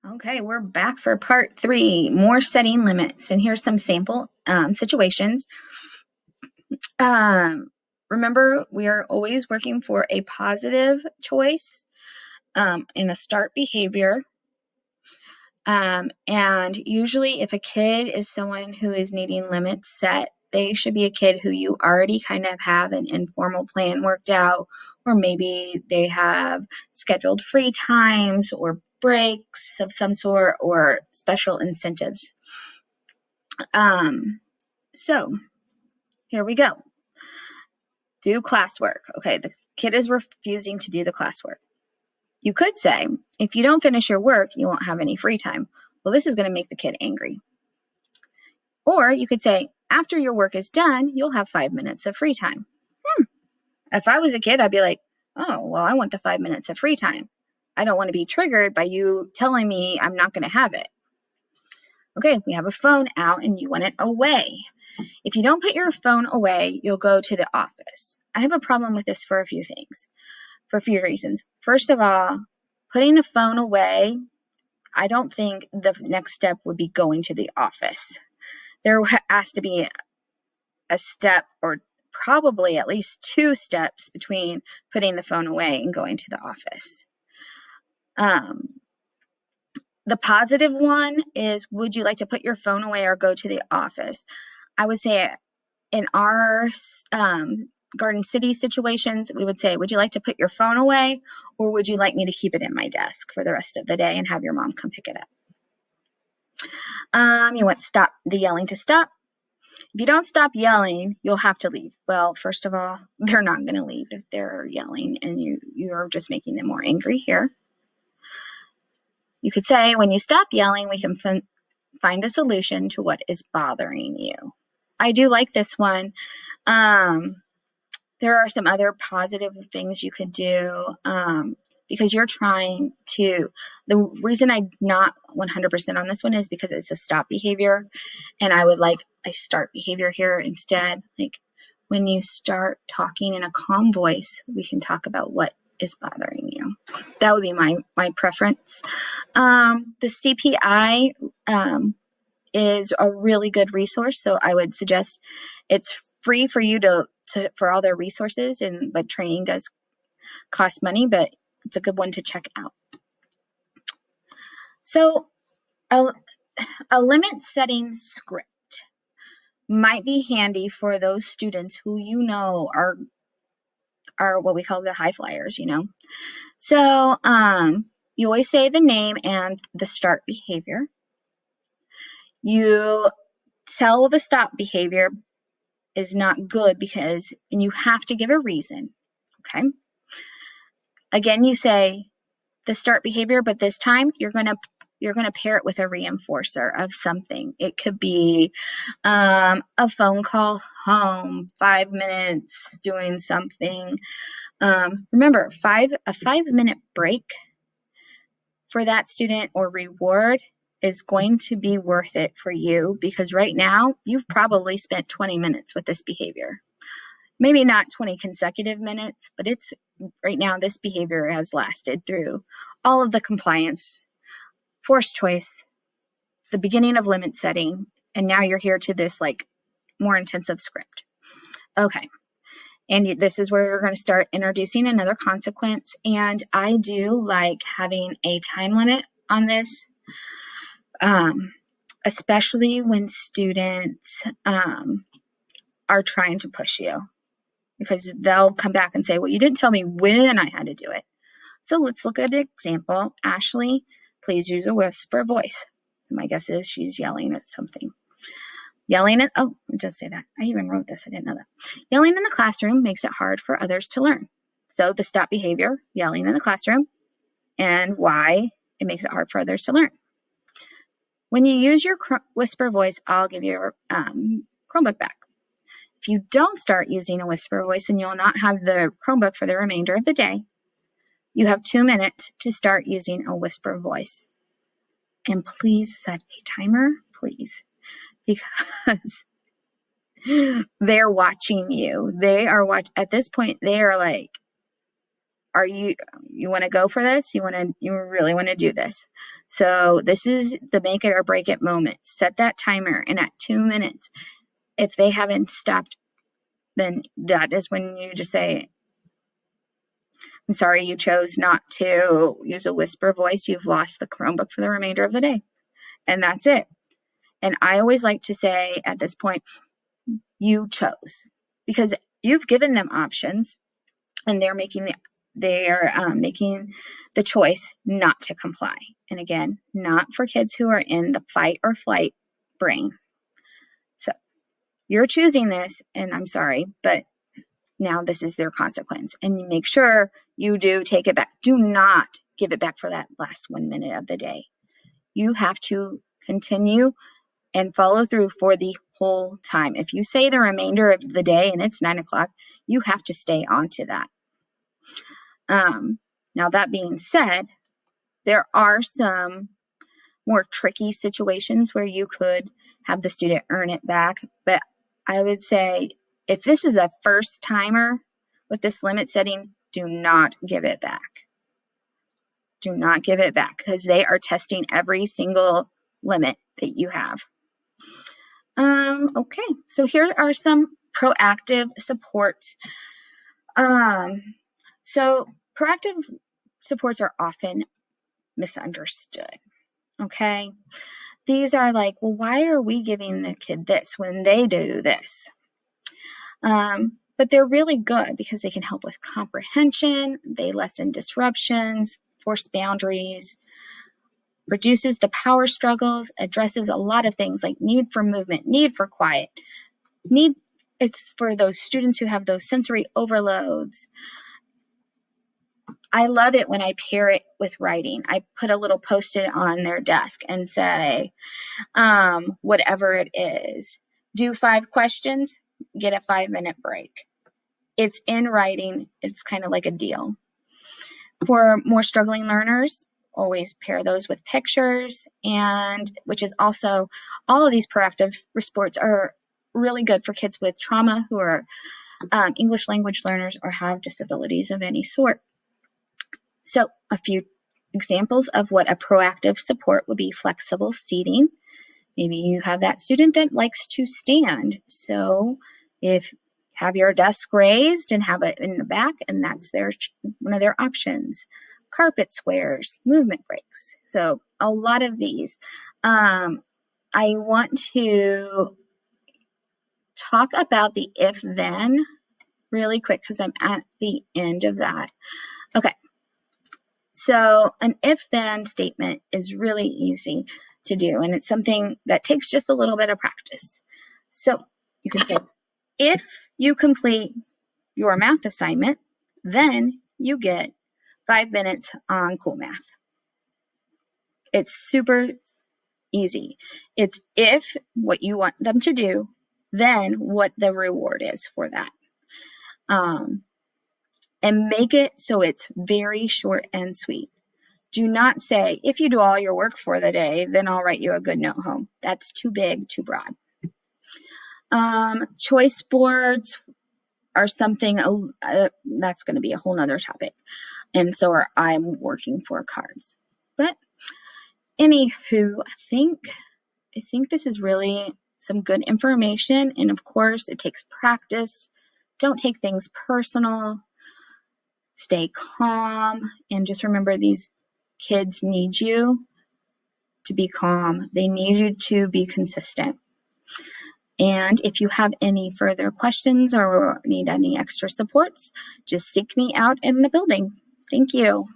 Okay, we're back for part 3, more setting limits. And here's some sample situations. Remember, we are always working for a positive choice in a start behavior. And usually if a kid is someone who is needing limits set, they should be a kid who you already kind of have an informal plan worked out, or maybe they have scheduled free times or breaks of some sort or special incentives. So here we go. Do classwork. Okay, the kid is refusing to do the classwork. You could say, if you don't finish your work, you won't have any free time. Well, this is going to make the kid angry. Or you could say, after your work is done, you'll have 5 minutes of free time. If I was a kid, I'd be like, oh, well, I want the 5 minutes of free time. I don't want to be triggered by you telling me I'm not going to have it. Okay, we have a phone out and you want it away. If you don't put your phone away, you'll go to the office. I have a problem with this for a few reasons. First of all, putting the phone away, I don't think the next step would be going to the office. There has to be a step, or probably at least 2 steps, between putting the phone away and going to the office. The positive one is, would you like to put your phone away or go to the office? I would say in our Garden City situations, we would say, would you like to put your phone away, or would you like me to keep it in my desk for the rest of the day and have your mom come pick it up? You want the yelling to stop. If you don't stop yelling, you'll have to leave. Well, first of all, they're not going to leave if they're yelling, and you're just making them more angry here. You could say, when you stop yelling, we can find a solution to what is bothering you. I do like this one. There are some other positive things you could do because you're trying to. The reason I'm not 100% on this one is because it's a stop behavior, and I would like a start behavior here instead. Like, when you start talking in a calm voice, we can talk about what is bothering you. That would be my preference. The CPI is a really good resource, so I would suggest it's free for you for all their resources, but training does cost money, but it's a good one to check out. So a limit setting script might be handy for those students who are what we call the high flyers, So you always say the name and the start behavior. You tell the stop behavior is not good and you have to give a reason. Okay. Again, you say the start behavior, but this time you're going to pair it with a reinforcer of something. It could be a phone call home, 5 minutes doing something. Remember, a 5-minute break for that student or reward is going to be worth it for you, because right now you've probably spent 20 minutes with this behavior. Maybe not 20 consecutive minutes, but right now this behavior has lasted through all of the compliance, forced choice, the beginning of limit setting, and now you're here to this more intensive script. Okay. And this is where you're going to start introducing another consequence. And I do like having a time limit on this, especially when students are trying to push you, because they'll come back and say, well, you didn't tell me when I had to do it. So let's look at an example. Ashley, please use a whisper voice. So my guess is she's yelling at something. It does say that. I even wrote this. I didn't know that. Yelling in the classroom makes it hard for others to learn. So the stop behavior, yelling in the classroom, and why it makes it hard for others to learn. When you use your whisper voice, I'll give you your Chromebook back. If you don't start using a whisper voice, then you'll not have the Chromebook for the remainder of the day. You have 2 minutes to start using a whisper voice. And please set a timer, please, because they're watching you. At this point, they are like are you want to go for this? You really want to do this. So this is the make it or break it moment. Set that timer, and at 2 minutes, if they haven't stopped, then that is when you just say, I'm sorry, you chose not to use a whisper voice. You've lost the Chromebook for the remainder of the day. And that's it. And I always like to say at this point, you chose, because you've given them options, and they're making the choice not to comply. And again, not for kids who are in the fight or flight brain. So you're choosing this, and I'm sorry, but now this is their consequence. And you make sure you do take it back. Do not give it back for that last 1 minute of the day. You have to continue and follow through for the whole time. If you say the remainder of the day and it's 9 o'clock, you have to stay on to that. Now, that being said, there are some more tricky situations where you could have the student earn it back. But I would say if this is a first timer with this limit setting, do not give it back. Do not give it back, because they are testing every single limit that you have. Okay, so here are some proactive supports. So proactive supports are often misunderstood. Okay, these are like, well, why are we giving the kid this when they do this? But they're really good because they can help with comprehension, they lessen disruptions, force boundaries, reduces the power struggles, addresses a lot of things like need for movement, need for quiet, it's for those students who have those sensory overloads. I love it when I pair it with writing. I put a little Post-it on their desk and say, whatever it is, do 5 questions, get a 5-minute break. It's in writing. It's kind of like a deal. For more struggling learners, always pair those with pictures, and which is also, all of these proactive supports are really good for kids with trauma who are English language learners or have disabilities of any sort. So a few examples of what a proactive support would be: flexible seating. Maybe you have that student that likes to stand. So if have your desk raised and have it in the back, and that's one of their options. Carpet squares, movement breaks. So a lot of these. I want to talk about the if-then really quick because I'm at the end of that. Okay. So an if-then statement is really easy to do, and it's something that takes just a little bit of practice. So you can say, if you complete your math assignment, then you get 5 minutes on Cool Math. It's super easy. It's if what you want them to do, then what the reward is for that. And make it so it's very short and sweet. Do not say, if you do all your work for the day, then I'll write you a good note home. That's too big, too broad. Choice boards are something that's going to be a whole nother topic. And so I'm working for cards. But anywho, I think this is really some good information. And of course, it takes practice. Don't take things personal. Stay calm. And just remember, these kids need you to be calm. They need you to be consistent. And if you have any further questions or need any extra supports, just seek me out in the building. Thank you.